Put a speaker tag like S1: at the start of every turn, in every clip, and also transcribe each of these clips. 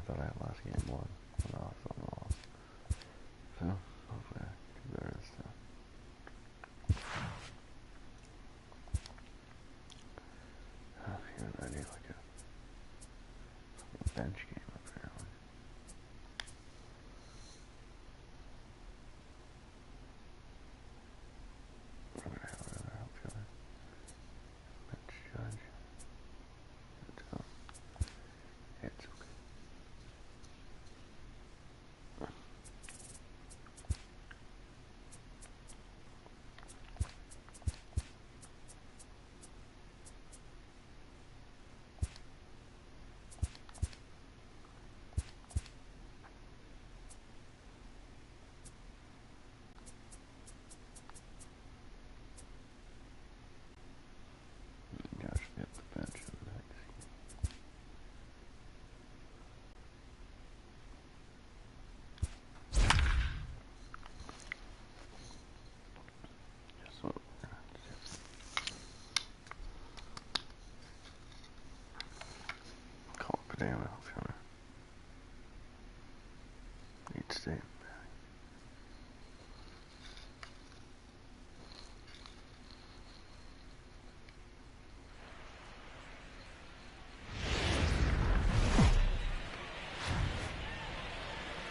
S1: thought I had last game won. No, I thought I lost. So, hopefully I do better this time. Here's an idea like a bench game apparently. We're gonna have another outfielder. Bench judge. It's okay. Gosh, we have the bench of the next game. Guess what we're gonna have to do? Call it a day, outfielder. Need to stay.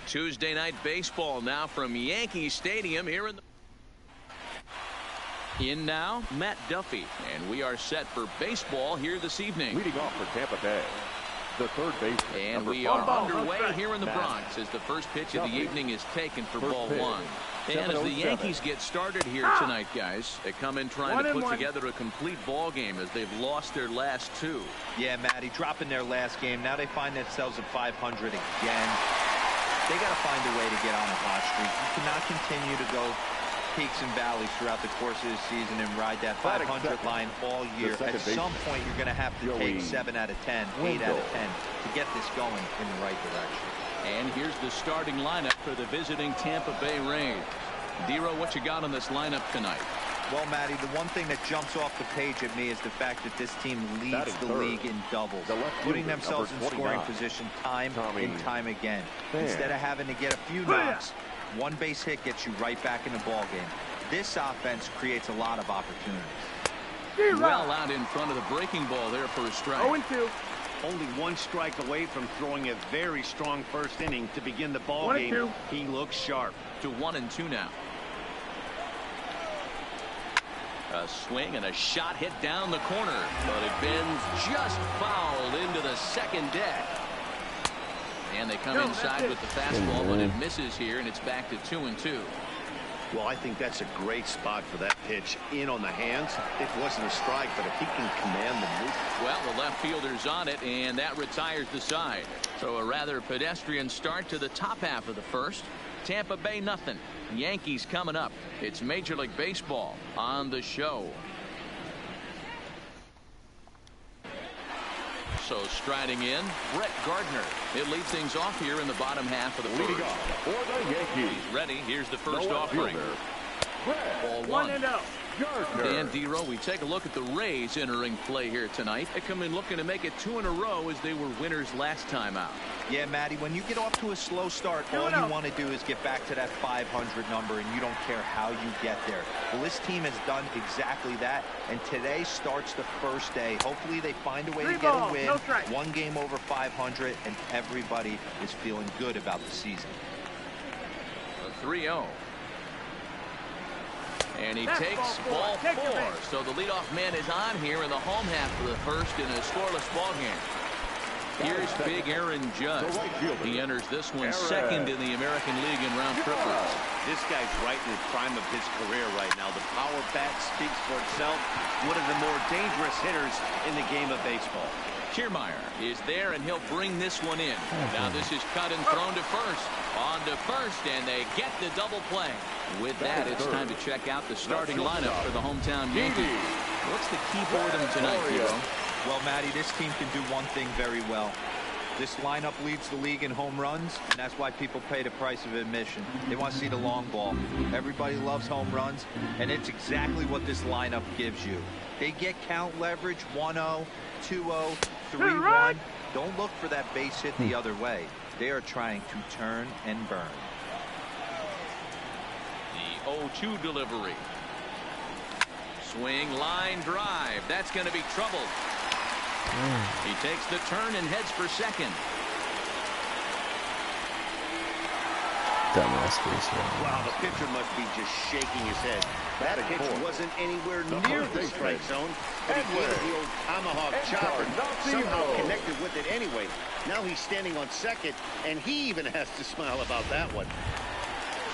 S2: Tuesday night baseball now from Yankee Stadium here in now Matt Duffy, and we are set for baseball here this evening.
S3: Leading off for Tampa Bay, the third baseman.
S2: And we are underway here in the Bronx as the first pitch of the evening is taken for ball one. And as the Yankees get started here tonight, guys, they come in trying to put together a complete ball game as they've lost their last two.
S4: Yeah, Matty, dropping their last game. Now they find themselves at 500 again. They got to find a way to get on a hot streak. You cannot continue to go peaks and valleys throughout the course of the season and ride that 500 line all year. At some point, you're going to have to take 7 out of 10, 8 out of 10 to get this going in the right direction.
S2: And here's the starting lineup for the visiting Tampa Bay Rays. Dero, what you got on this lineup tonight?
S4: Well, Matty, the one thing that jumps off the page at me is the fact that this team leads the league in doubles, putting themselves in scoring position time and time again. Instead of having to get a few knocks, one base hit gets you right back in the ball game. This offense creates a lot of opportunities.
S2: Well out in front of the breaking ball there for a strike.
S5: 0-2. Only one strike away from throwing a very strong first inning to begin the ball game. He looks sharp.
S2: To 1-2 now. A swing and a shot hit down the corner, but it bends just fouled into the second deck. And they come inside with the fastball, but it misses here, and it's back to 2-2.
S5: Well, I think that's a great spot for that pitch in on the hands. It wasn't a strike, but if he can command the move.
S2: Well, the left fielder's on it, and that retires the side. So a rather pedestrian start to the top half of the first. Tampa Bay nothing. Yankees coming up. It's Major League Baseball on the show. So striding in, Brett Gardner. It leads things off here in the bottom half of the first.
S3: Leading off for the Yankees.
S2: He's ready. Here's the first offering. Ball one.
S5: 1-0.
S2: Dan Dero, we take a look at the Rays entering play here tonight. They come in looking to make it 2 in a row as they were winners last time out.
S4: Yeah, Matty, when you get off to a slow start, all you want to do is get back to that 500 number, and you don't care how you get there. Well, this team has done exactly that, and today starts the first day. Hopefully they find a way to get a win, one game over 500, and everybody is feeling good about the season.
S2: A 3-0. And he takes ball 4. So the leadoff man is on here in the home half of the first in a scoreless ball game. Here's big Aaron Judge. He enters this one second in the American League in round triples.
S5: This guy's right in the prime of his career right now. The power bat speaks for itself. One of the more dangerous hitters in the game of baseball.
S2: Kiermaier is there, and he'll bring this one in. Now this is cut and thrown to first. On to first, and they get the double play. With that, it's time to check out the starting lineup for the hometown Yankees. What's the key for them tonight, Hero?
S4: Well, Matty, this team can do one thing very well. This lineup leads the league in home runs, and that's why people pay the price of admission. They want to see the long ball. Everybody loves home runs, and it's exactly what this lineup gives you. They get count leverage, 1-0, 2-0, 3-1. Don't look for that base hit the other way. They are trying to turn and burn.
S2: The 0-2 delivery. Swing, line drive. That's going to be trouble. He takes the turn and heads for second.
S1: Dumbass base runner.
S5: Wow, the pitcher must be just shaking his head. That pitch wasn't anywhere near the strike zone, but he gave it the old tomahawk chop and somehow connected with it anyway. Now he's standing on second, and he even has to smile about that one.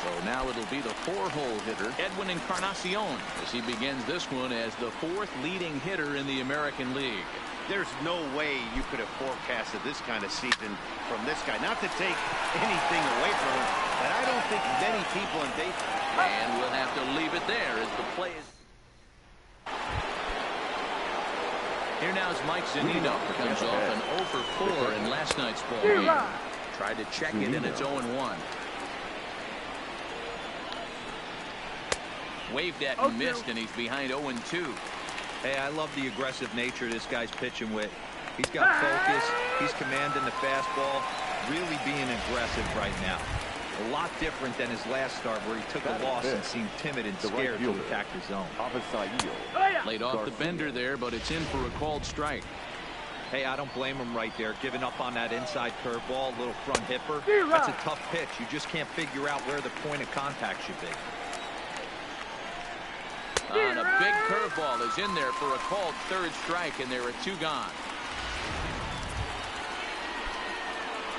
S2: So now it'll be the 4-hole hitter, Edwin Encarnacion, as he begins this one as the 4th leading hitter in the American League.
S5: There's no way you could have forecasted this kind of season from this guy. Not to take anything away from him, but I don't think many people in baseball.
S2: And we'll have to leave it there as the play is. Here now is Mike Zunino. Comes off an 0 for 4 in last night's ball game. Tried to check it, and it's 0-1. Waved at and missed, and he's behind 0-2.
S4: Hey, I love the aggressive nature this guy's pitching with. He's got focus. He's commanding the fastball. Really being aggressive right now. A lot different than his last start where he took a loss and seemed timid and scared to attack the zone.
S2: Laid off the bender there, but it's in for a called strike.
S4: Hey, I don't blame him right there. Giving up on that inside curveball, little front hipper. That's a tough pitch. You just can't figure out where the point of contact should be.
S2: And a big curveball is in there for a called 3rd strike, and there are 2 gone.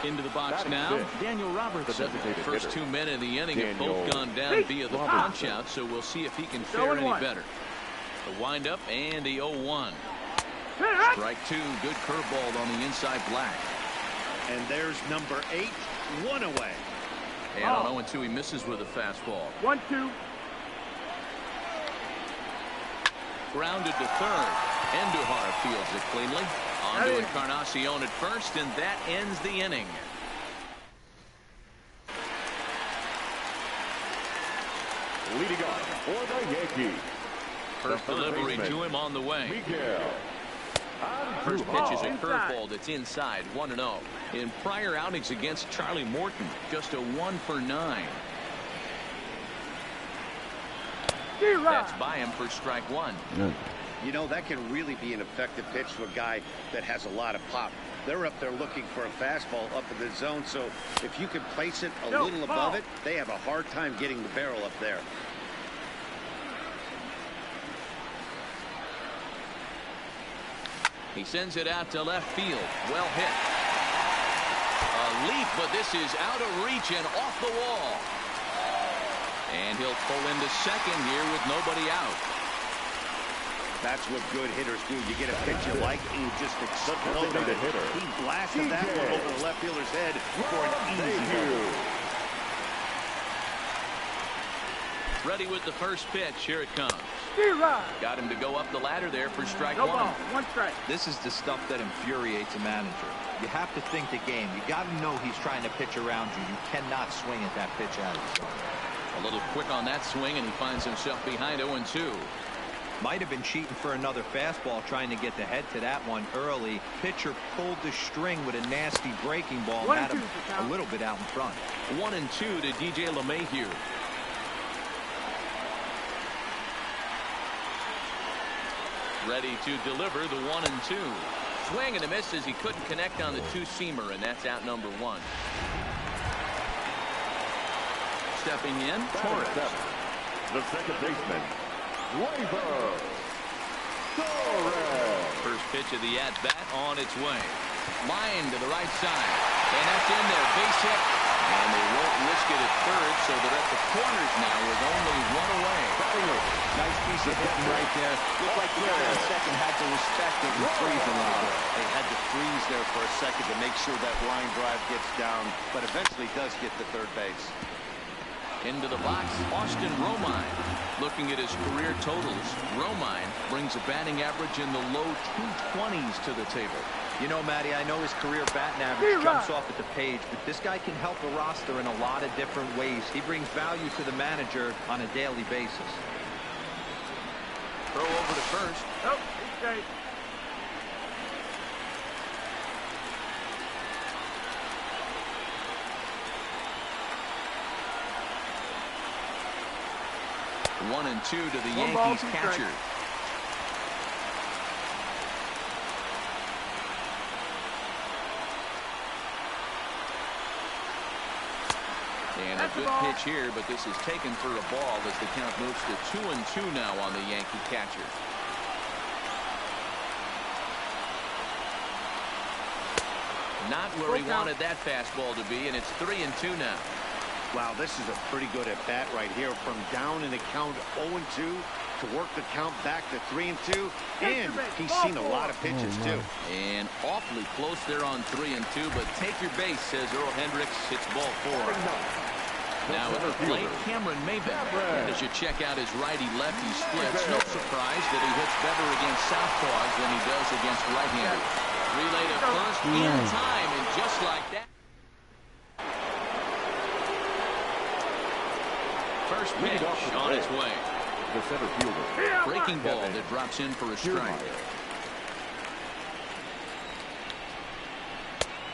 S2: Into the box now, Daniel Robertson. The first 2 men in the inning have both gone down via the punch out, so we'll see if he can fare any better. The windup and the 0-1. Strike 2, good curveball on the inside black.
S5: And there's number 8, 1 away.
S2: And on 0-2, he misses with a fastball.
S6: 1-2.
S2: Grounded to third. Andujar fields it cleanly. On to Encarnacion at first, and that ends the inning.
S3: Leading off for the Yankees.
S2: First delivery to him on the way. First pitch is a curveball that's inside, 1-0. In prior outings against Charlie Morton, just a 1 for 9. That's by him for strike 1.
S5: You know, that can really be an effective pitch to a guy that has a lot of pop. They're up there looking for a fastball up in the zone, so if you can place it a little above it, they have a hard time getting the barrel up there.
S2: He sends it out to left field. Well hit. A leap, but this is out of reach and off the wall. And he'll pull into second here with nobody out.
S5: That's what good hitters do. You get a pitch you like, and you just explode on it. He blasted that one over the left fielder's head for an easy double.
S2: Ready with the first pitch. Here it comes. Got him to go up the ladder there for strike 1.
S6: 1 strike.
S4: This is the stuff that infuriates a manager. You have to think the game. You got to know he's trying to pitch around you. You cannot swing at that pitch out of the zone.
S2: A little quick on that swing, and he finds himself behind 0-2.
S4: Might have been cheating for another fastball, trying to get the head to that one early. Pitcher pulled the string with a nasty breaking ball and had him a little bit out in front.
S2: 1-2 to DJ LeMahieu. Ready to deliver the 1-2. Swing and a miss as he couldn't connect on the 2-seamer, and that's out number 1. Stepping in, Torres.
S3: The second baseman, Torres.
S2: First pitch of the at-bat on its way. Line to the right side. And that's in there. Base hit. And they won't risk it at third, so they're at the corners now with only 1 away.
S5: Nice piece of hitting right there. Looked like the guy on second had to respect it and freeze a little bit. They had to freeze there for a second to make sure that line drive gets down, but eventually does get to third base.
S2: Into the box, Austin Romine. Looking at his career totals, Romine brings a batting average in the low 220s to the table.
S4: You know, Matty, I know his career batting average jumps off at the page, but this guy can help a roster in a lot of different ways. He brings value to the manager on a daily basis.
S2: Throw over to first.
S6: Oh, he's safe.
S2: 1-2 to the Yankees catcher. And a good pitch here, but this is taken for a ball as the count moves to 2-2 now on the Yankee catcher. Not where he wanted that fastball to be, and it's 3-2 now.
S5: Wow, this is a pretty good at bat right here. From down in the count 0-2 to work the count back to 3-2, and he's seen a lot of pitches too.
S2: And awfully close there on 3-2, but take your base, says Earl Hendricks. It's ball 4. Now at the plate, Cameron Maybin. And as you check out his righty-lefty splits, no surprise that he hits better against southpaws than he does against right-handers. Relay to first in time, and just like that. First pitch on its way.
S3: The center fielder.
S2: Breaking ball that drops in for a strike.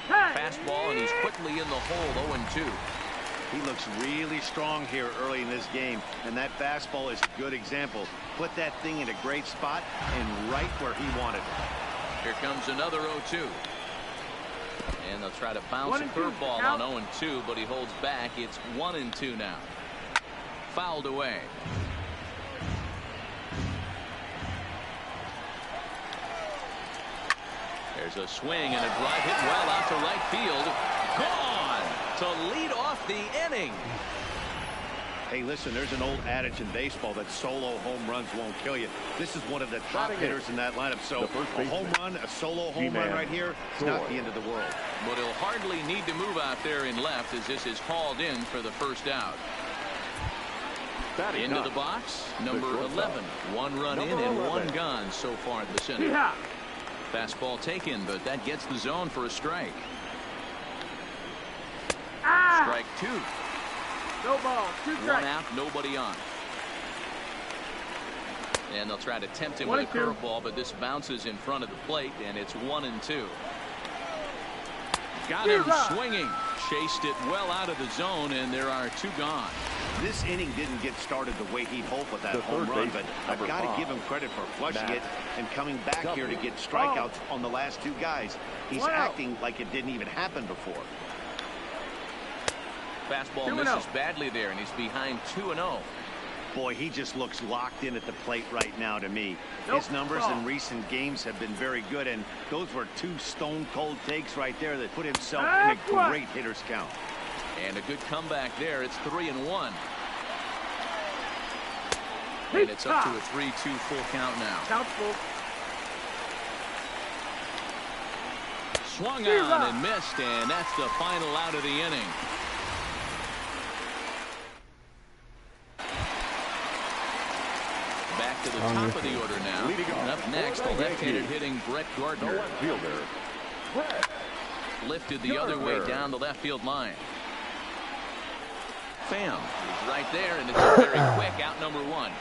S2: Fastball, and he's quickly in the hole, 0-2.
S5: He looks really strong here early in this game, and that fastball is a good example. Put that thing in a great spot and right where he wanted it.
S2: Here comes another 0-2. And they'll try to bounce a curveball on 0-2, but he holds back. It's 1-2 now. Fouled away. There's a swing and a drive hit well out to right field. Gone to lead off the inning.
S5: Hey, listen, there's an old adage in baseball that solo home runs won't kill you. This is one of the top hitters in that lineup. So a home run, a solo home run right here, it's not the end of the world.
S2: But he'll hardly need to move out there in left as this is hauled in for the first out. Into the box, number 11. 1 run in and 1 gone so far at the inning. Fastball taken, but that gets the zone for a strike. Strike 2.
S6: No ball, 2 strikes.
S2: 1 out, nobody on. And they'll try to tempt him with a curveball, but this bounces in front of the plate, and it's 1-2. Got him swinging. Chased it well out of the zone, and there are 2 gone.
S5: This inning didn't get started the way he'd hoped with that home run, but I've got to give him credit for flushing it and coming back here to get strikeouts on the last 2 guys. He's acting like it didn't even happen before.
S2: Fastball misses badly there, and he's behind 2-0.
S5: Boy, he just looks locked in at the plate right now to me. His numbers in recent games have been very good, and those were 2 stone-cold takes right there that put himself in a great hitter's count.
S2: And a good comeback there. It's 3-1. And it's up to a 3-2 full count now.
S6: Count's full.
S2: Swung on and missed, and that's the final out of the inning. Back to the top of the order now. And up next, the left-handed hitting Brett Gardner. Lifted the other way down the left field line. Pham is right there, and it's a very quick out number 1.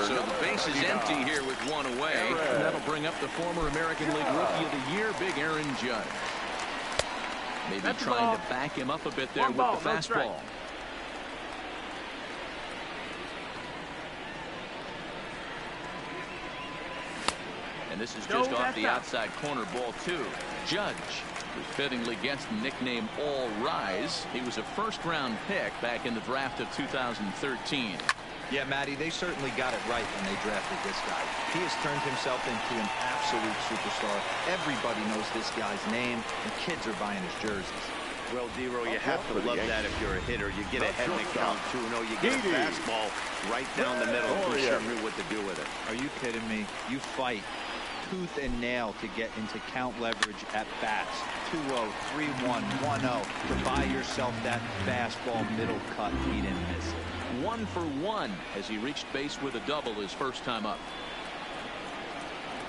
S2: So the base is empty here with 1 away. And that'll bring up the former American League Rookie of the Year, Big Aaron Judge. Maybe trying to back him up a bit there with the fastball. And this is just off the outside corner, ball 2. Judge, who fittingly gets the nickname All Rise. He was a first-round pick back in the draft of 2013.
S4: Yeah, Matty, they certainly got it right when they drafted this guy. He has turned himself into an absolute superstar. Everybody knows this guy's name, and kids are buying his jerseys.
S5: Well, D-Row, you have to love that if you're a hitter. You get ahead in the count 2-0. You get a fastball right down the middle. He sure knew what to do with it.
S4: Are you kidding me? You fight tooth and nail to get into count leverage at bats. 2-0, 3-1, 1-0 to buy yourself that fastball middle cut. He didn't miss it.
S2: 1 for 1 as he reached base with a double his first time up.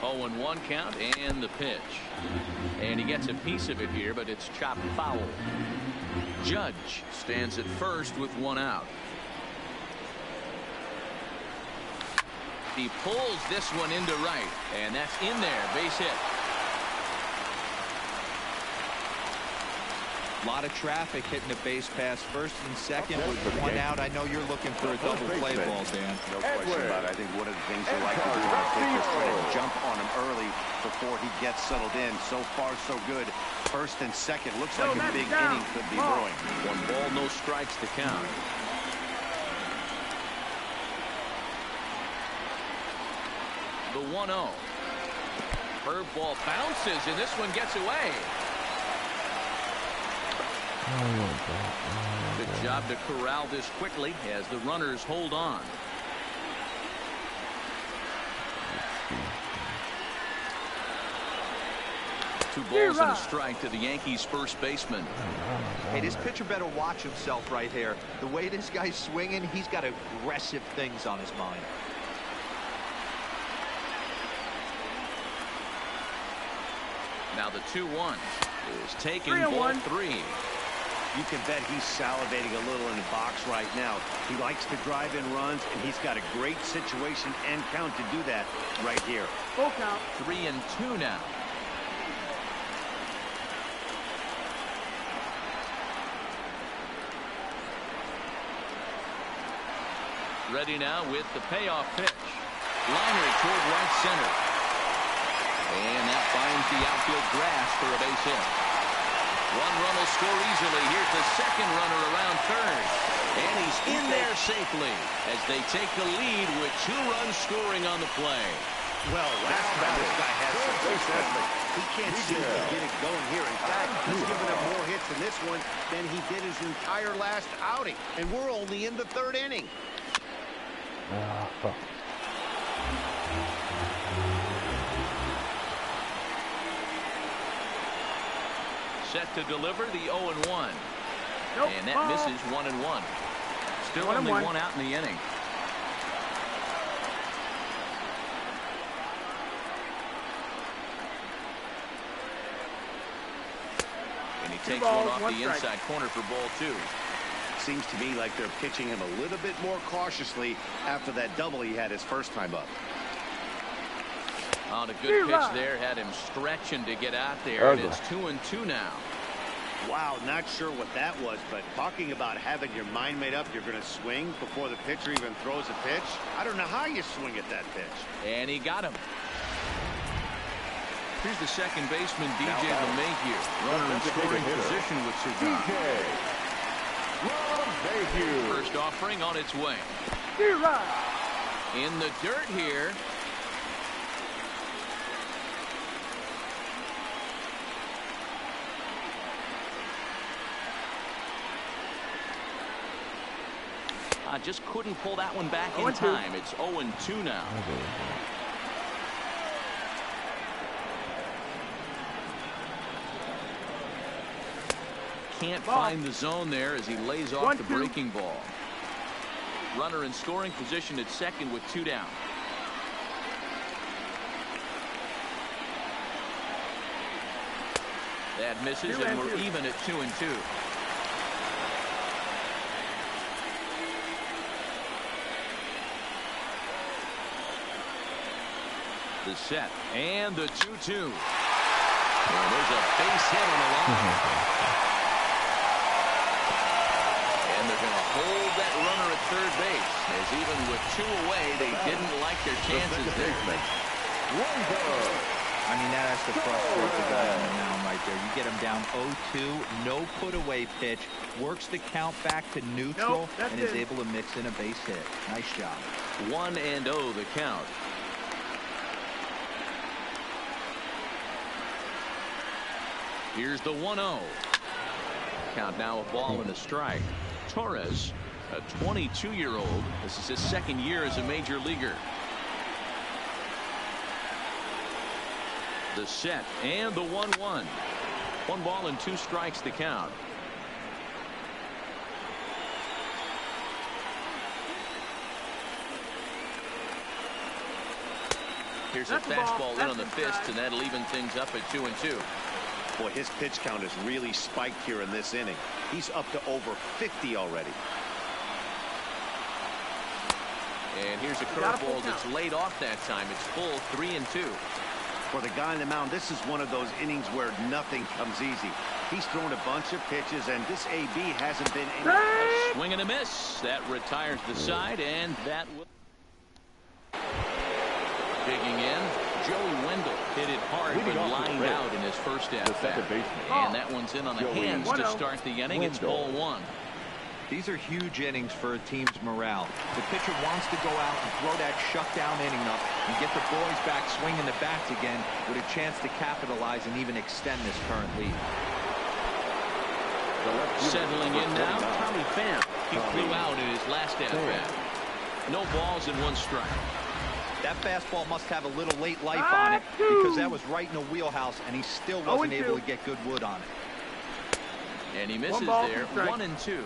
S2: 0-1 count and the pitch. And he gets a piece of it here, but it's chopped foul. Judge stands at first with 1 out. He pulls this one into right, and that's in there. Base hit.
S4: A lot of traffic hitting the base pass first and second with one out. I know you're looking for a double play ball, Dan.
S5: No question about it. I think one of the things they like to do on pitch is try to jump on him early before he gets settled in. So far, so good. First and second. Looks like a big inning could be brewing.
S2: 1 ball, no strikes to count. The 1-0. Curveball bounces, and this one gets away. Good job to corral this quickly as the runners hold on. Two balls and a strike to the Yankees first baseman.
S4: Hey, this pitcher better watch himself right here. The way this guy's swinging, he's got aggressive things on his mind.
S2: Now the 2-1 is taken, ball 3.
S5: You can bet he's salivating a little in the box right now. He likes to drive in runs, and he's got a great situation and count to do that right here.
S6: Full count.
S2: 3-2 now. Ready now with the payoff pitch. Liner toward right center. And that finds the outfield grass for a base hit. 1 run will score easily. Here's the second runner around third. And he's in there safely as they take the lead with 2 runs scoring on the play.
S5: Well, last time this guy had some success, but he can't seem to get it going here. In fact, he's given up more hits in this one than he did his entire last outing. And we're only in the 3rd inning.
S2: Set to deliver the 0-1.
S6: Nope.
S2: And that misses 1-1. Still only 1 out in the inning. And he takes one off the inside corner for ball 2.
S5: Seems to me like they're pitching him a little bit more cautiously after that double he had his first time up.
S2: On a good pitch there, had him stretching to get out there, and it's 2-2 now.
S5: Wow, not sure what that was, but talking about having your mind made up, you're going to swing before the pitcher even throws a pitch. I don't know how you swing at that pitch.
S2: And he got him. Here's the second baseman, DJ LeMahieu. Runner in scoring position with Cigar. First offering on its way. In the dirt here. Just couldn't pull that one back in time. It's 0-2 now. Can't find the zone there as he lays off the breaking ball. Runner in scoring position at second with 2 down. That misses, and we're even at 2-2. The set and the 2-2. And there's a base hit on the line. And they're going to hold that runner at third base, as even with 2 away, they didn't like their chances there.
S4: I mean, that has to frustrate the guy on the mound right there. You get him down 0-2, no put-away pitch, works the count back to neutral, and is able to mix in a base hit. Nice job.
S2: 1-0 the count. Here's the 1-0. Count now a ball and a strike. Torres, a 22-year-old. This is his second year as a major leaguer. The set and the 1-1. 1 ball and 2 strikes to count. Here's a fastball in on the fist, and that'll even things up at 2-2.
S5: Boy, his pitch count has really spiked here in this inning. He's up to over 50 already.
S2: And here's a curveball that's laid off that time. It's full 3-2.
S5: For the guy on the mound, this is one of those innings where nothing comes easy. He's thrown a bunch of pitches, and this AB hasn't been any...
S2: A swing and a miss. That retires the side, and that will... Digging in, Joey Wendell hit it hard when lined out in his first at-bat. And that one's in on the hands to start the inning. It's ball one.
S4: These are huge innings for a team's morale. The pitcher wants to go out and throw that shutdown inning up and get the boys back swinging the bats again with a chance to capitalize and even extend this current lead.
S2: Settling in now, Tommy Pham. He flew out in his last at-bat. No balls and one strike.
S4: That fastball must have a little late life on it because that was right in the wheelhouse, and he still wasn't able to get good wood on it.
S2: And he misses there, 1-2.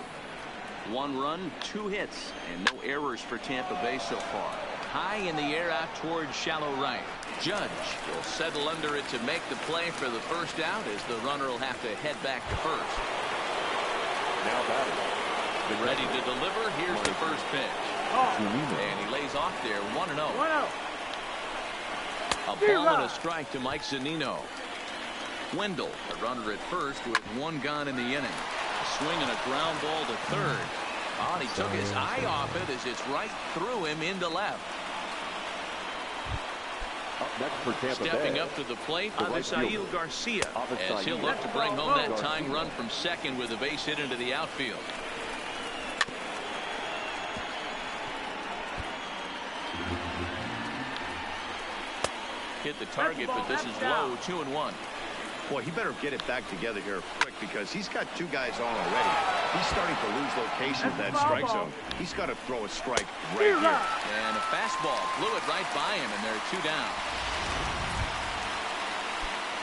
S2: 1 run, 2 hits, and no errors for Tampa Bay so far. High in the air out towards shallow right. Judge will settle under it to make the play for the first out, as the runner will have to head back to first.
S3: Now batting.
S2: Ready to deliver. Here's the first pitch. And he lays off there, 1-0. A ball and a strike to Mike Zunino. Wendell, the runner at first with 1 gone in the inning. A swing and a ground ball to third. Oh, and he took his eye off it as it's right through him into left.
S3: Up next for Tampa
S2: Stepping
S3: Bay,
S2: up to the plate,
S3: the right
S2: Avisail
S3: fielder,
S2: Garcia,
S3: Avisail
S2: as he'll look to bring home that tying run from second with a base hit into the outfield. Hit the target, but this is low, 2-1.
S5: Boy, he better get it back together here quick because he's got 2 guys on already. He's starting to lose location of that strike zone. He's got to throw a strike right here.
S2: And a fastball blew it right by him, and there are 2 down.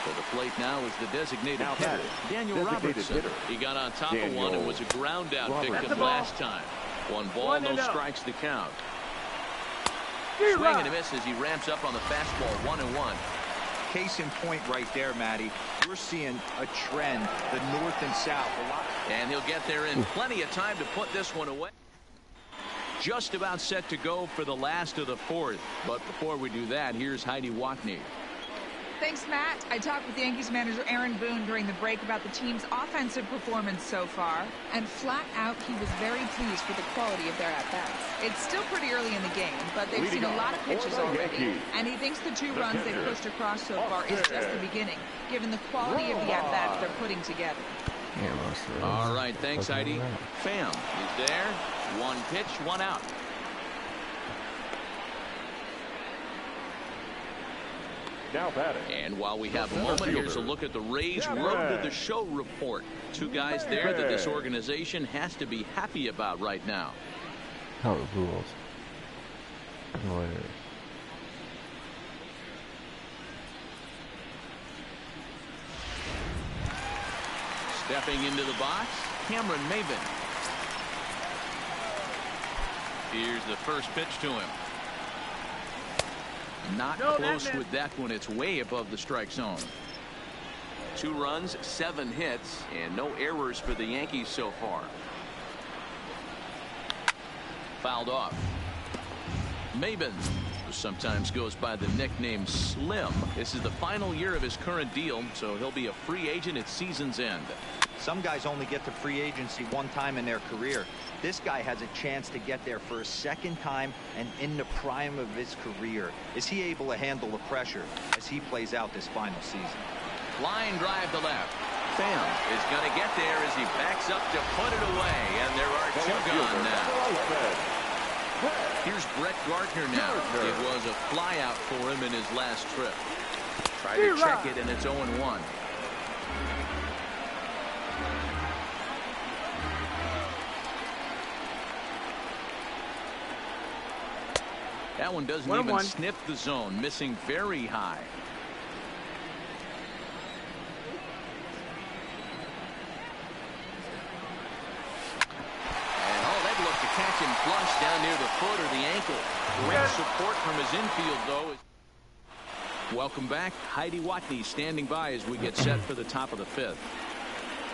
S2: For the plate now is the designated hitter, Daniel Robertson. He got on top of one and was a ground out victim last time. 1 ball, no strikes to count. Swing and a miss as he ramps up on the fastball, 1-1.
S4: Case in point right there, Matty. We're seeing a trend, the north and south.
S2: And he'll get there in plenty of time to put this one away. Just about set to go for the last of the 4th. But before we do that, here's Heidi Watney.
S7: Thanks, Matt. I talked with Yankees manager Aaron Boone during the break about the team's offensive performance so far, and flat out, he was very pleased with the quality of their at-bats. It's still pretty early in the game, but they've seen a lot of pitches already, and he thinks the 2 runs they've pushed across so far is just the beginning, given the quality of the at-bats they're putting together.
S2: All right, thanks, Heidi. Pham is there. 1 pitch, 1 out.
S3: now batting.
S2: And while we have a moment, here's a look at the Rays Road to the Show report. 2 guys there that this organization has to be happy about right now.
S1: How it rules.
S2: Stepping into the box, Cameron Maven. Here's the first pitch to him. Not close with that one. It's way above the strike zone. 2 runs, 7 hits, and no errors for the Yankees so far. Fouled off. Maven, who sometimes goes by the nickname Slim. This is the final year of his current deal, so he'll be a free agent at season's end.
S4: Some guys only get to free agency 1 time in their career. This guy has a chance to get there for a 2nd time and in the prime of his career. Is he able to handle the pressure as he plays out this final season?
S2: Line drive to left. Pham is going to get there as he backs up to put it away, and there are 2 gone now. Here's Brett Gardner now. It was a flyout for him in his last trip. Try to check it, and it's 0-1. That one doesn't even sniff the zone, missing very high. And they'd look to catch him flush down near the foot or the ankle. Great support from his infield, though. Welcome back. Heidi Watney standing by as we get set for the top of the 5th.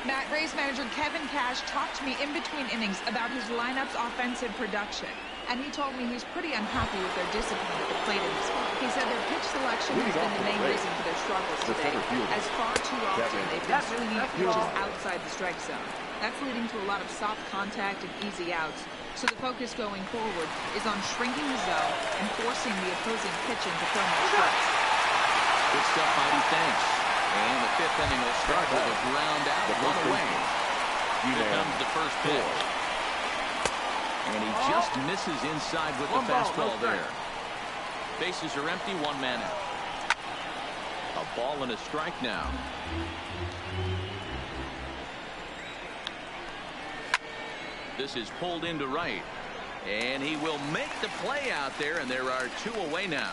S7: Matt, Rays manager Kevin Cash talked to me in between innings about his lineup's offensive production. and he told me he's pretty unhappy with their discipline at the plate in this game. He said their pitch selection has been the main reason for their struggles today, as far too often they've been swinging pitches outside the strike zone. That's leading to a lot of soft contact and easy outs, so the focus going forward is on shrinking the zone and forcing the opposing pitching to throw more strikes.
S2: Good stuff, Heidi. Thanks. And the fifth inning will start with a ground out, one away. Here comes the first pitch. And he just misses inside with the fastball there. Bases are empty, one man out. A ball and a strike now. This is pulled into right. And he will make the play out there, and there are two away now.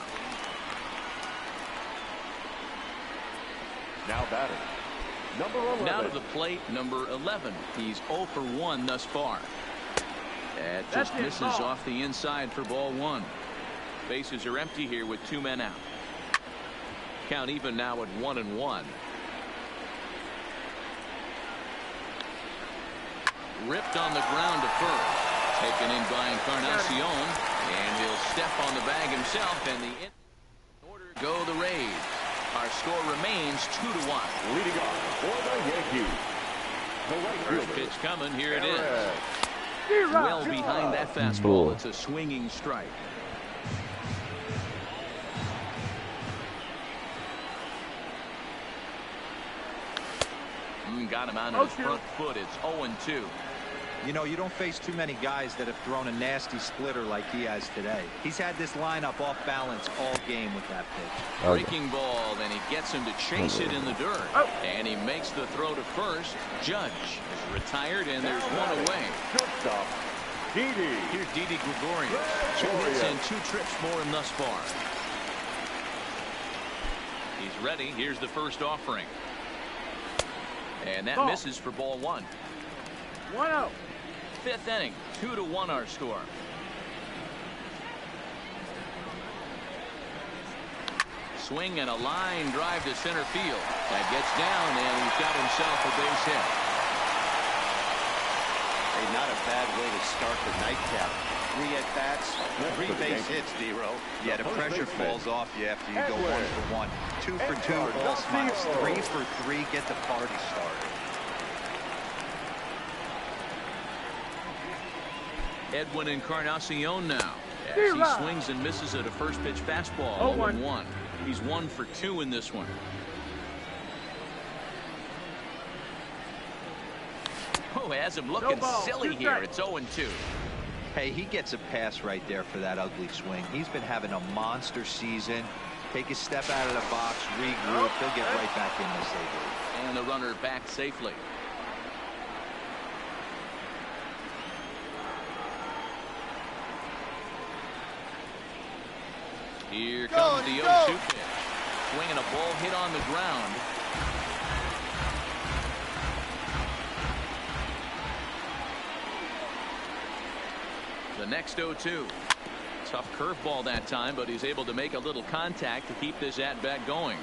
S3: Now batting, number 11.
S2: Now to the plate, number 11. He's 0 for 1 thus far. That just misses off the inside for ball one. Bases are empty here with two men out. Count even now at 1-1. Ripped on the ground to first. Taken in by Encarnacion. And he'll step on the bag himself. And the order go the Rays. Our score remains 2-1.
S3: Leading off for the Yankees, the right
S2: First
S3: fielder,
S2: pitch coming. Here it is.
S3: Perez.
S2: Well behind that fastball. It's a swinging strike. Got him out of his front foot. It's 0-2.
S4: You know, you don't face too many guys that have thrown a nasty splitter like he has today. He's had this lineup off balance all game with that pitch.
S2: Breaking ball, then he gets him to chase it in the dirt. And he makes the throw to first. Judge is retired, and there's one away.
S3: Good stop. Didi.
S2: Here's Didi Gregorius. 2 hits and 2 trips for him thus far. He's ready. Here's the first offering. And that misses for ball one.
S6: 1-0.
S2: Fifth inning, 2-1 our score. Swing and a line drive to center field. That gets down, and he's got himself a base hit.
S5: Hey, not a bad way to start the nightcap. 3 at-bats, 3 base hits, D-Row.
S4: Yeah, the pressure falls off you after you go 1 for 1. 2 for 2, all smiles. 3 for 3, get the party started.
S2: Edwin Encarnacion now, as he swings and misses at a first pitch fastball. 0-1. He's 1 for 2 in this one. Oh, has him looking silly here. It's 0-2.
S4: Hey, he gets a pass right there for that ugly swing. He's been having a monster season. Take a step out of the box, regroup. He'll get right back in this league.
S2: And the runner back safely. Here comes the 0-2 pitch. Swinging a ball hit on the ground. The next 0-2. Tough curveball that time, but he's able to make a little contact to keep this at-bat going.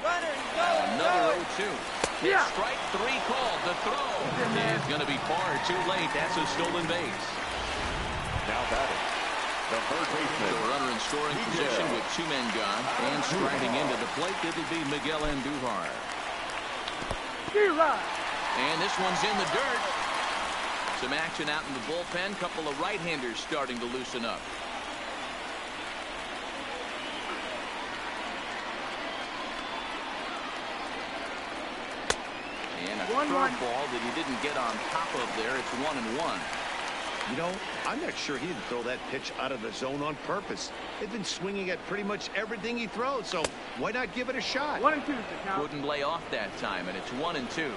S2: Another 0-2. It's strike 3 called. The throw is going to be far too late. That's a stolen base.
S3: Now batting, the third baseman.
S2: So a runner in scoring position with 2 men gone, and striding into the plate, it'll be Miguel Andujar. And this one's in the dirt. Some action out in the bullpen. Couple of right-handers starting to loosen up. And a curveball that he didn't get on top of there. It's 1-1.
S5: You know, I'm not sure he didn't throw that pitch out of the zone on purpose. They've been swinging at pretty much everything he throws, so why not give it a shot?
S6: 1-2 is the count.
S2: Wouldn't lay off that time, and it's 1-2.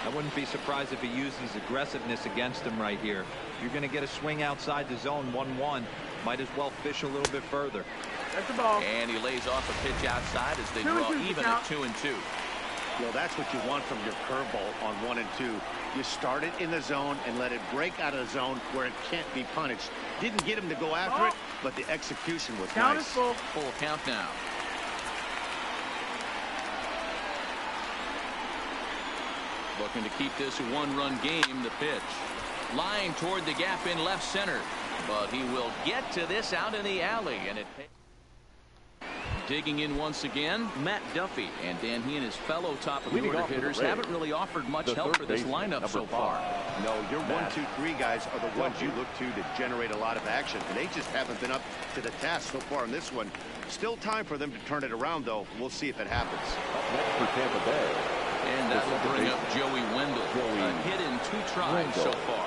S4: I wouldn't be surprised if he used his aggressiveness against him right here. You're going to get a swing outside the zone 1-1. Might as well fish a little bit further.
S6: That's the ball.
S2: And he lays off a pitch outside as they draw even at 2-2.
S5: Well, that's what you want from your curveball on 1 and 2. You start it in the zone and let it break out of the zone where it can't be punished. Didn't get him to go after it, but the execution was
S6: Count
S5: nice.
S6: is full.
S2: Full count now. Looking to keep this a one-run game. The pitch. Line toward the gap in left center. But he will get to this out in the alley. And it. Digging in once again, Matt Duffy. And Dan, he and his fellow top-of-the-order hitters haven't really offered much help for this lineup so far.
S5: No, your 1, 2, 3 guys are the ones you look to generate a lot of action. And they just haven't been up to the task so far in this one. Still time for them to turn it around, though. We'll see if it happens.
S3: Up next for Tampa Bay.
S2: And that will bring up Joey Wendell. A hit in 2 tries so far.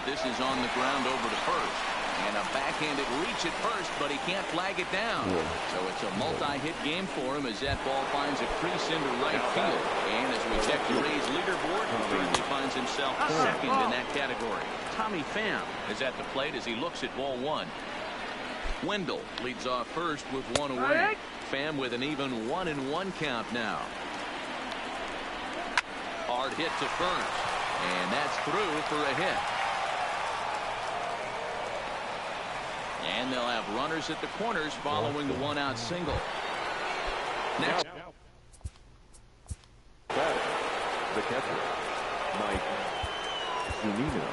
S2: This is on the ground over to first. And a backhanded reach at first, but he can't flag it down. So it's a multi-hit game for him as that ball finds a crease into right field. And as we check the Rays leaderboard, he currently finds himself second in that category. Tommy Pham is at the plate as he looks at ball 1. Wendell leads off first with 1 away. Pham with an even 1-1 count now. Hard hit to first. And that's through for a hit. And they'll have runners at the corners following the 1-out single. Next.
S3: The catcher, Mike Zunino.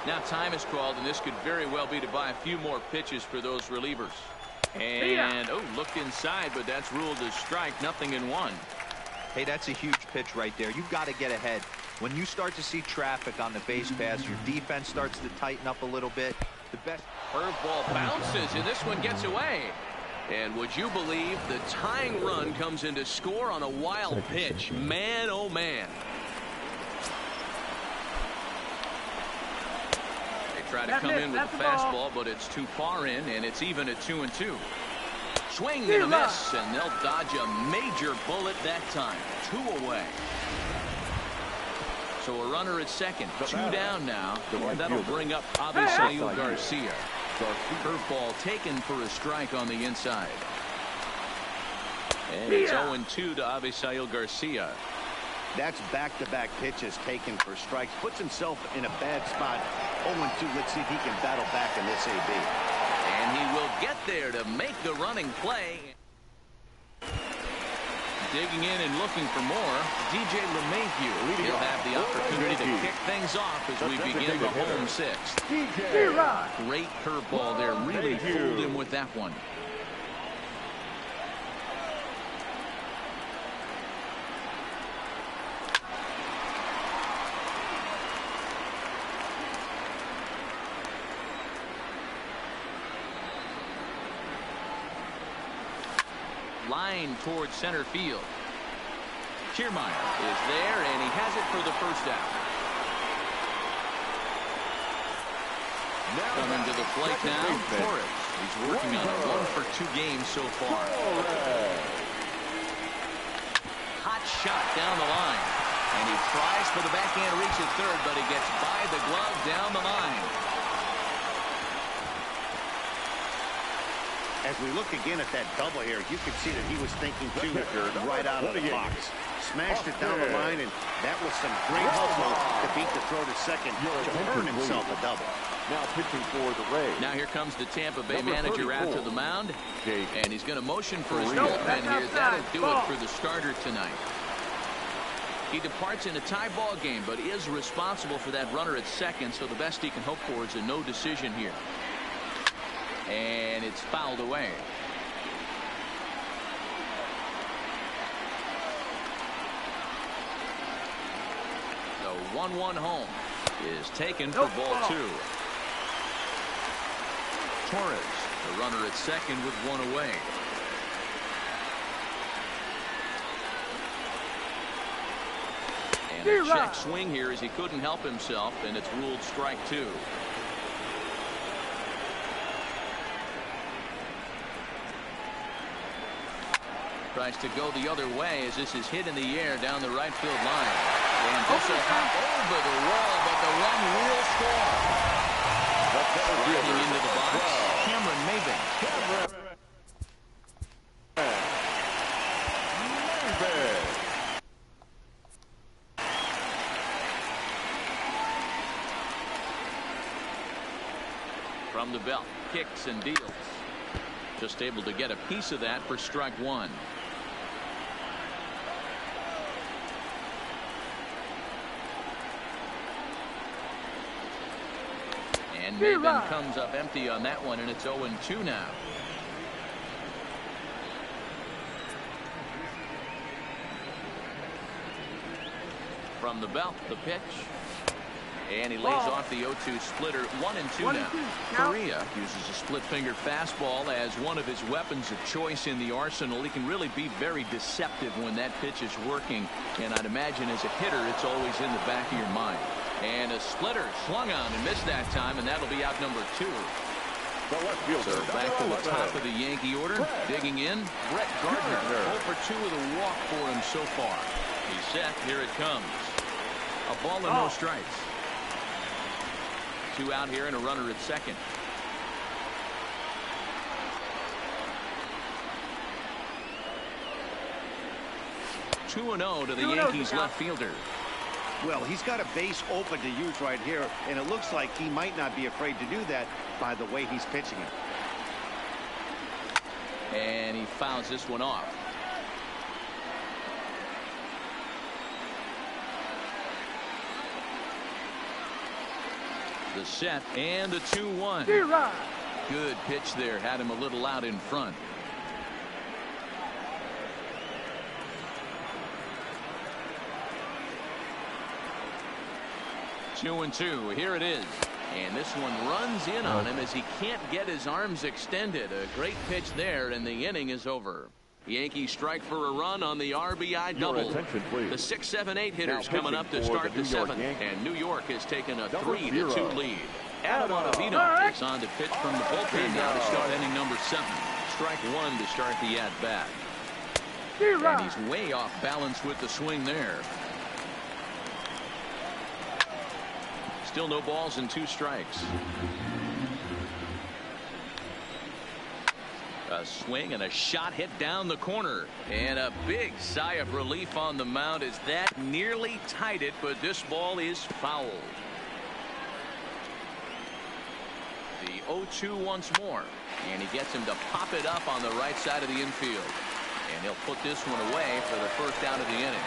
S2: Now time is called, and this could very well be to buy a few more pitches for those relievers. And, looked inside, but that's ruled as strike, nothing in 1.
S4: Hey, that's a huge pitch right there. You've got to get ahead. When you start to see traffic on the base pass, your defense starts to tighten up a little bit. The best
S2: curveball bounces, and this one gets away. And would you believe the tying run comes in to score on a wild pitch? Man, oh man. They try to come in with a fastball, but it's too far in, and it's even at 2-2. Swing and a miss, and they'll dodge a major bullet that time. 2 away. So a runner at second, 2 down now. That'll bring up Avisail Garcia. Curveball taken for a strike on the inside. And it's 0-2 to Avisail Garcia.
S5: That's back-to-back pitches taken for strikes. Puts himself in a bad spot. 0-2. Let's see if he can battle back in this AB.
S2: And he will get there to make the running play. Digging in and looking for more, DJ LeMahieu. He'll have the opportunity to kick things off as we begin the home 6th. Great curveball there. Really fooled him with that one. Line towards center field. Kiermaier is there, and he has it for the first out. Coming to the plate now, Torres. He's working on a 1-for-2 game so far. Hot shot down the line. And he tries for the backhand reach at third, but he gets by the glove down the line.
S5: As we look again at that double here, you can see that he was thinking too right out of the box. Smashed it down the line, and that was some great hustle to beat the throw to second to earn himself a double.
S3: Now pitching for the Rays.
S2: Now here comes the Tampa Bay manager out to the mound, and he's going to motion for his bullpen here. That'll do it for the starter tonight. He departs in a tie ball game, but is responsible for that runner at second, so the best he can hope for is a no decision here. And it's fouled away. The 1-1 home is taken for ball 2. Torres, the runner at second with 1 away. And a check swing here as he couldn't help himself, and it's ruled strike 2. Tries to go the other way as this is hit in the air down the right field line. And this will hop over the wall, but the run will score. Driving into the box, Cameron Maybin. From the belt, kicks and deals. Just able to get a piece of that for strike 1. Maven comes up empty on that one, and it's 0-2 now. From the belt, the pitch. And he lays off the 0-2 splitter. 1-2 now. Correa uses a split-finger fastball as one of his weapons of choice in the arsenal. He can really be very deceptive when that pitch is working. And I'd imagine as a hitter, it's always in the back of your mind. And a splitter swung on and missed that time, and that'll be out number 2. So back to the top of the Yankee order. Digging in, Brett Gardner. 0 for 2 with a walk for him so far. He's set. Here it comes. A ball and no strikes. 2 out here and a runner at second. Two 2-0 to the Yankees left fielder.
S5: Well, he's got a base open to use right here, and it looks like he might not be afraid to do that by the way he's pitching it.
S2: And he fouls this one off. The set and the 2-1. Good pitch there. Had him a little out in front. Two and two. Here it is. And this one runs in on him as he can't get his arms extended. A great pitch there, and the inning is over. Yankees strike for a run on the RBI double. The 6, 7, 8 hitters coming up to start the 7th, and New York has taken a 3-2 lead. Adam Ottavino is on to pitch from the bullpen now to start inning number 7. Strike one to start the at-bat. And he's way off balance with the swing there. Still no balls and 2 strikes. A swing and a shot hit down the corner, and a big sigh of relief on the mound as that nearly tied it, but this ball is fouled. The 0-2 once more, and he gets him to pop it up on the right side of the infield, and he'll put this one away for the first out of the inning.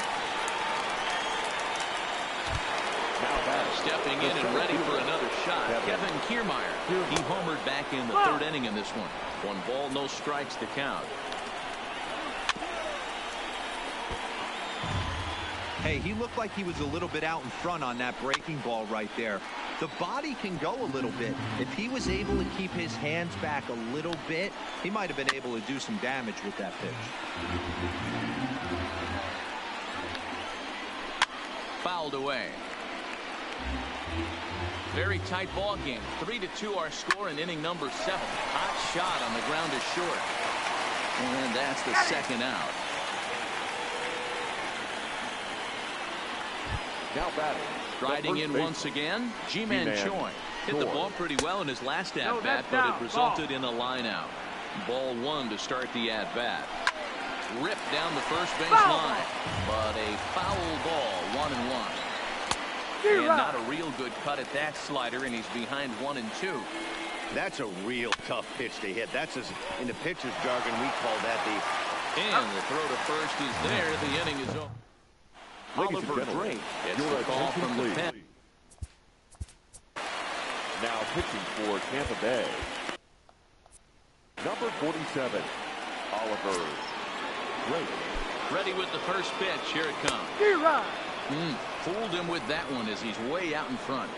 S2: Stepping in and ready for another shot, Kevin Kiermaier. He homered back in the 3rd inning in this one. 1 ball, no strikes to count.
S4: Hey, he looked like he was a little bit out in front on that breaking ball right there. The body can go a little bit. If he was able to keep his hands back a little bit, he might have been able to do some damage with that pitch.
S2: Fouled away. Very tight ball game. 3-2 our score in inning number 7. Hot shot on the ground is short. And that's the 2nd out.
S3: Now batting.
S2: Striding in once again, Ji-Man Choi. Hit the ball pretty well in his last at-bat, but it resulted in a line out. Ball 1 to start the at-bat. Ripped down the first base line, but a foul ball, 1-1. And not a real good cut at that slider, and he's behind 1-2.
S5: That's a real tough pitch to hit. That's in the pitcher's jargon, we call that the...
S2: And the throw to first is there. The inning is over. Oliver Drake gets the call from the pen.
S3: Now pitching for Tampa Bay. Number 47, Oliver Drake.
S2: Ready with the first pitch. Here it comes. Fooled him with that one as he's way out in front.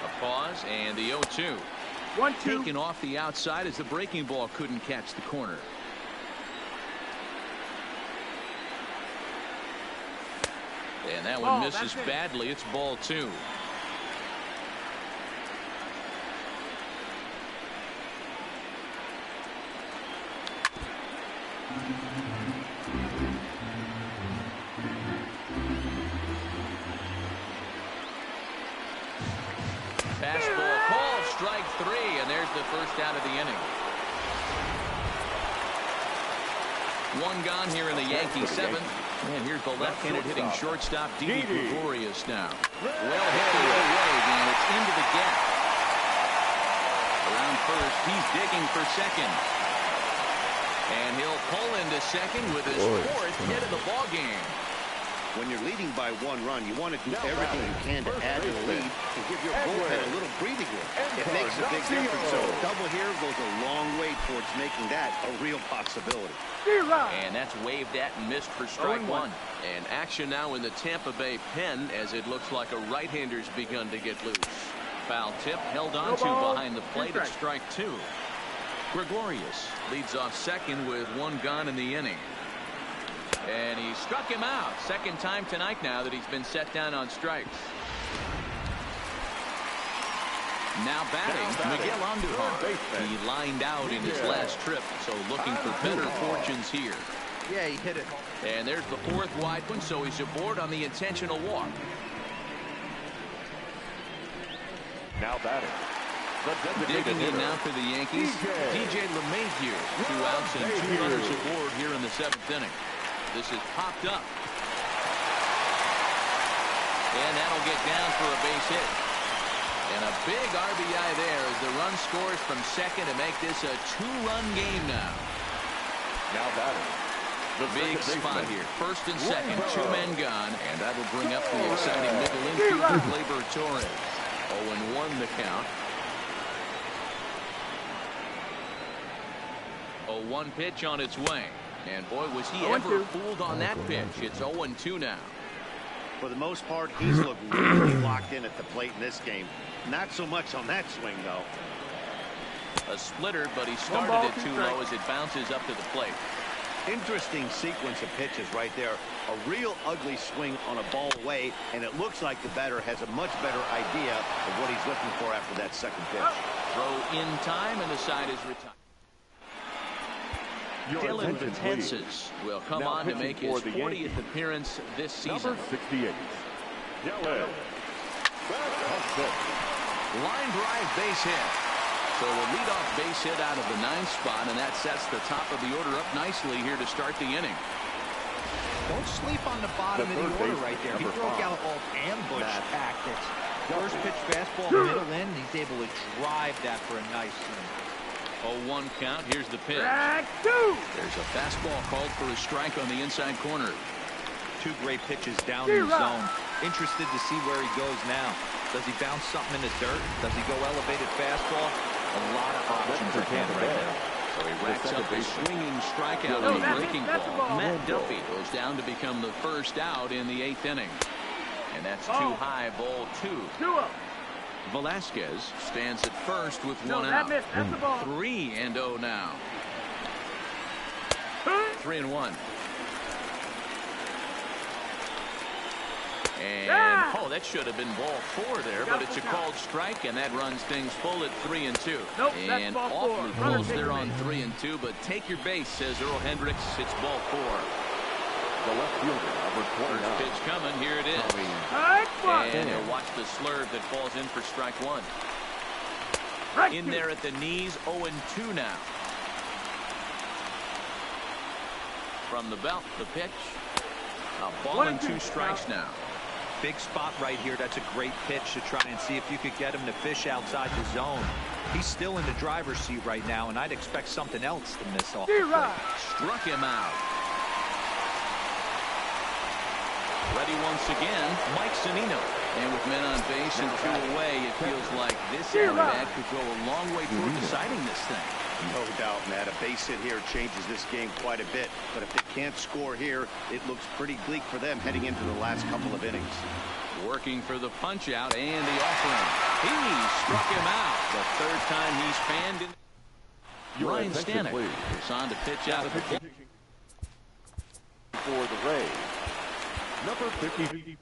S2: A pause and the 0-2.
S6: 1-2.
S2: Taken off the outside as the breaking ball couldn't catch the corner. And that one misses badly. It's ball 2. Fastball called, strike 3, and there's the first out of the inning. 1 gone here in the Yankee 7th. And here's the left-handed hitting shortstop, Didi Gregorius now. Well hit the other way, and it's into the gap. Around first. He's digging for second. And he'll pull into second with his fourth hit of the ball game.
S5: When you're leading by 1 run, you want to do everything you can to add to the lead and give your bullpen a little breathing room. It makes a big difference. So a double here goes a long way towards making that a real possibility.
S2: And that's waved at and missed for strike one. And action now in the Tampa Bay pen as it looks like a right-hander's begun to get loose. Foul tip held on to behind the plate at strike 2. Gregorius leads off second with 1 gone in the inning. And he struck him out. Second time tonight now that he's been set down on strikes. Now batting, Miguel Andujar. He lined out in his last trip, so looking for better fortunes here.
S4: Yeah, he hit it.
S2: And there's the 4th wide one, so he's aboard on the intentional walk.
S3: Now batting.
S2: Digging in now for the Yankees, DJ LeMahieu. 2 outs and 2 runners aboard here in the 7th inning. This is popped up. And that'll get down for a base hit. And a big RBI there as the run scores from second to make this a 2-run game now.
S3: Now batting. The
S2: big spot here. First and second, 2 men gone. And that'll bring up the exciting middle infielder, Gleyber Torres. 0-1 the count. 0-1 pitch on its way. And boy, was he ever fooled on that pitch. It's 0-2 now.
S5: For the most part, he's looked really locked in at the plate in this game. Not so much on that swing, though.
S2: A splitter, but he started it too low as it bounces up to the plate.
S5: Interesting sequence of pitches right there. A real ugly swing on a ball away, and it looks like the batter has a much better idea of what he's looking for after that second pitch.
S2: Throw in time, and the side is retired. Dylan Betances will come on to make his 40th appearance this season.
S3: Number 68. Dylan.
S2: Line drive base hit. So a leadoff base hit out of the 9th spot, and that sets the top of the order up nicely here to start the inning.
S4: Don't sleep on the bottom of the order right there. He broke out all ambush tactics. First pitch fastball, middle in. He's able to drive that for a nice swing.
S2: 0-1 count. Here's the pitch. There's a fastball called for a strike on the inside corner.
S4: 2 great pitches down in the zone. Interested to see where he goes now. Does he bounce something in the dirt? Does he go elevated fastball? A lot of options at hand right now.
S2: So he racks up a swinging strikeout on the breaking ball. Matt Duffy goes down to become the first out in the 8th inning. And that's too high, ball 2. Velasquez stands at first with 1 out. 3-0 now. 3-1. And oh, that should have been ball 4 there, but it's a called strike, and that runs things full at 3-2. And awfully close there on 3-2, but take your base, says Earl Hendricks. It's ball 4.
S3: The left fielder, number 29.
S2: First pitch coming. Here it is. And you'll watch the slurve that falls in for strike 1. In there at the knees, 0-2 now. From the belt, the pitch. A ball and 2 strikes now.
S4: Big spot right here. That's a great pitch to try and see if you could get him to fish outside the zone. He's still in the driver's seat right now, and I'd expect something else to miss off the plate.
S2: Struck him out. Ready once again, Mike Zunino. And with men on base and 2 away, it feels like this at-bat could go a long way toward deciding this thing.
S5: No doubt, Matt. A base hit here changes this game quite a bit. But if they can't score here, it looks pretty bleak for them heading into the last couple of innings.
S2: Working for the punch-out and the offering. He struck him out. The 3rd time he's fanned in. Ryan Stanek is on to pitch out of the plate.
S3: For the Rays. Number 55,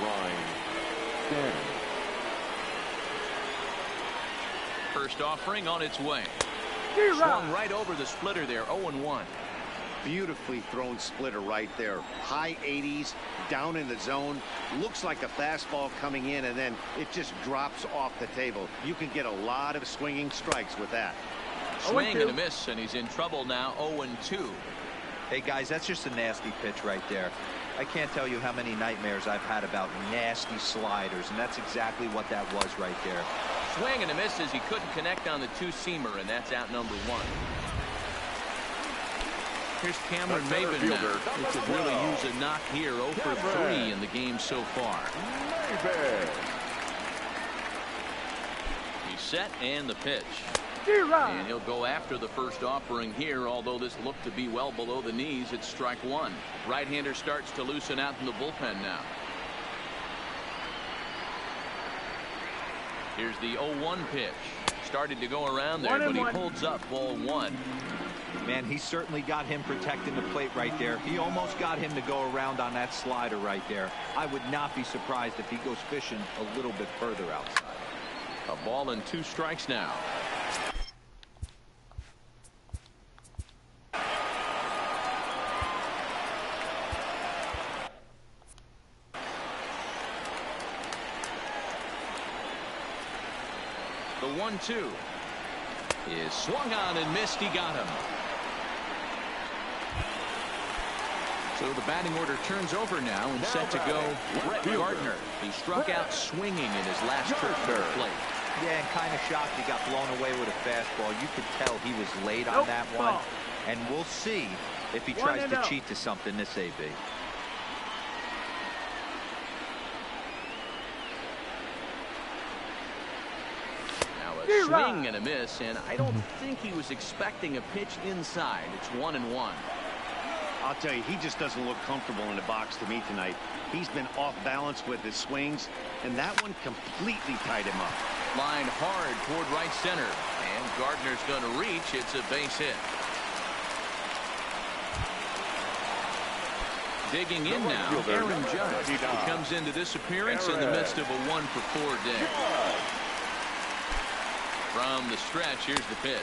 S3: Ryan Stanek.
S2: First offering on its way. Swung right over the splitter there, 0-1.
S5: Beautifully thrown splitter right there. High 80s, down in the zone. Looks like a fastball coming in, and then it just drops off the table. You can get a lot of swinging strikes with that.
S2: Swing and a miss, and he's in trouble now, 0-2.
S4: Hey, guys, that's just a nasty pitch right there. I can't tell you how many nightmares I've had about nasty sliders, and that's exactly what that was right there.
S2: Swing and a miss as he couldn't connect on the two-seamer, and that's out number 1. Here's Cameron Maben now, who could really use a knock here. 0 for 3 in the game so far. He's set and the pitch. And he'll go after the first offering here, although this looked to be well below the knees. It's strike 1. Right-hander starts to loosen out in the bullpen now. Here's the 0-1 pitch. Started to go around there, but he holds up ball 1.
S4: Man, he certainly got him protecting the plate right there. He almost got him to go around on that slider right there. I would not be surprised if he goes fishing a little bit further outside.
S2: A ball and 2 strikes now. The 1-2 is swung on and missed. He got him. So the batting order turns over now and set to go Brett Gardner. He struck out swinging in his last trip to the plate.
S4: Yeah, and kind of shocked he got blown away with a fastball. You could tell he was late on that one. And we'll see if he tries to cheat to something this AB.
S2: Swing and a miss, and I don't think he was expecting a pitch inside. It's 1-1.
S5: I'll tell you, he just doesn't look comfortable in the box to me tonight. He's been off balance with his swings, and that one completely tied him up.
S2: Line hard toward right center, and Gardner's going to reach. It's a base hit. Digging in now, Aaron Judge. He comes into this appearance in the midst of a 1-for-4 day. From the stretch, here's the pitch.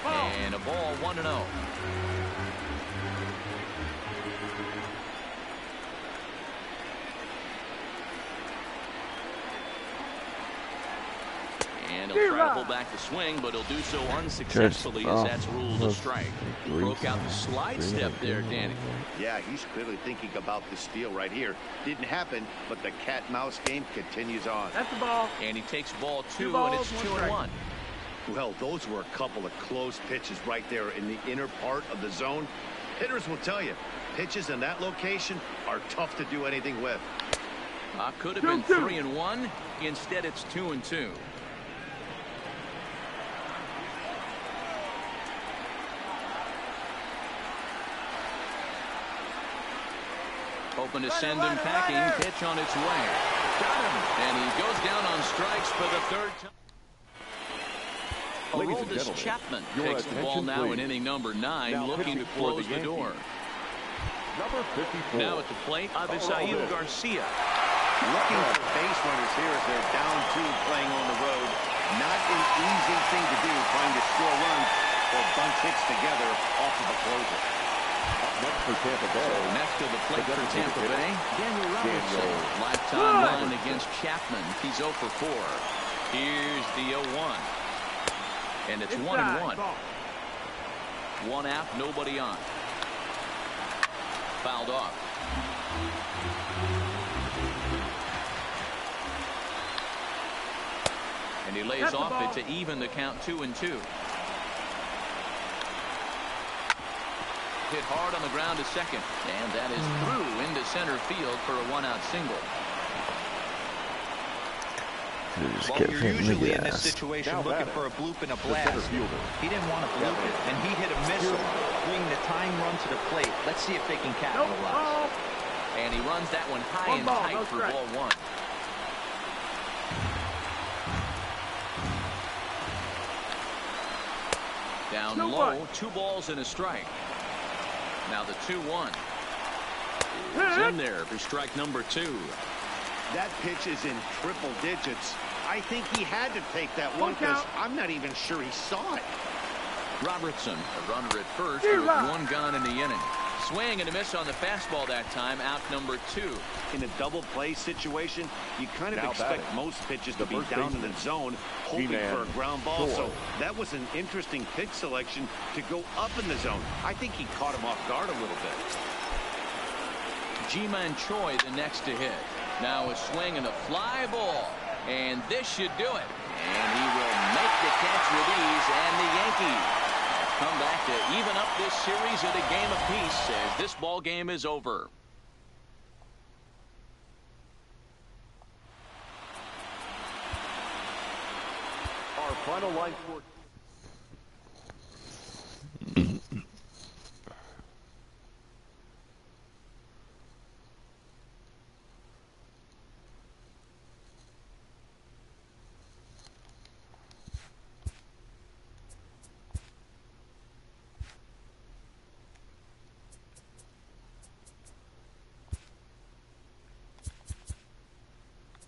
S2: And a ball 1-0. And he'll try to pull back the swing, but he'll do so unsuccessfully as that's ruled a strike. Broke out the slide step there, Danny.
S5: Yeah, he's clearly thinking about the steal right here. Didn't happen, but the cat-mouse game continues on.
S6: That's the ball.
S2: And he takes ball 2, and it's 2-1.
S5: Well, those were a couple of close pitches right there in the inner part of the zone. Hitters will tell you, pitches in that location are tough to do anything with.
S2: Could have been 3-1. Instead, it's 2-2. Hoping to send him packing. Pitch on its way. Got him. And he goes down on strikes for the 3rd time. Aroldis Chapman takes the ball now in inning number 9, looking to close the door.
S3: Number 54.
S2: Now at the plate, Avisail Garcia.
S5: Looking for base runners here as they're down 2 playing on the road. Not an easy thing to do, trying to score runs or bunch hits together off of a closer.
S3: Next for Tampa Bay.
S2: So next to the plate for Tampa Bay, Daniel Robertson. Lifetime run against Chapman. He's 0 for 4. Here's the 0-1. And it's 1-1. 1 out, nobody on. Fouled off. And he lays off it to even the count 2-2. Hit hard on the ground to second, and that is through into center field for a 1-out single.
S4: Well, you're usually in this situation looking for a bloop and a blast. He didn't want to bloop it, and he hit a missile, bringing the tying run to the plate. Let's see if they can capitalize.
S2: And he runs that one high and tight for ball 1. Down low, 2 balls and a strike. Now the 2-1 is in there for strike number 2.
S5: That pitch is in triple digits. I think he had to take that one because I'm not even sure he saw it.
S2: Robertson, a runner at first with 1 gone in the inning. Swing and a miss on the fastball that time, out number 2.
S5: In a double play situation, you kind of expect most pitches to be down in the zone, hoping for a ground ball. So that was an interesting pitch selection to go up in the zone. I think he caught him off guard a little bit.
S2: Ji-Man Choi the next to hit. Now a swing and a fly ball. And this should do it. And he will make the catch with ease. And the Yankees come back to even up this series at a game apiece as this ball game is over.
S3: Our final line for...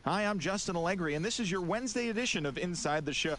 S8: Hi, I'm Justin Allegri, and this is your Wednesday edition of Inside the Show.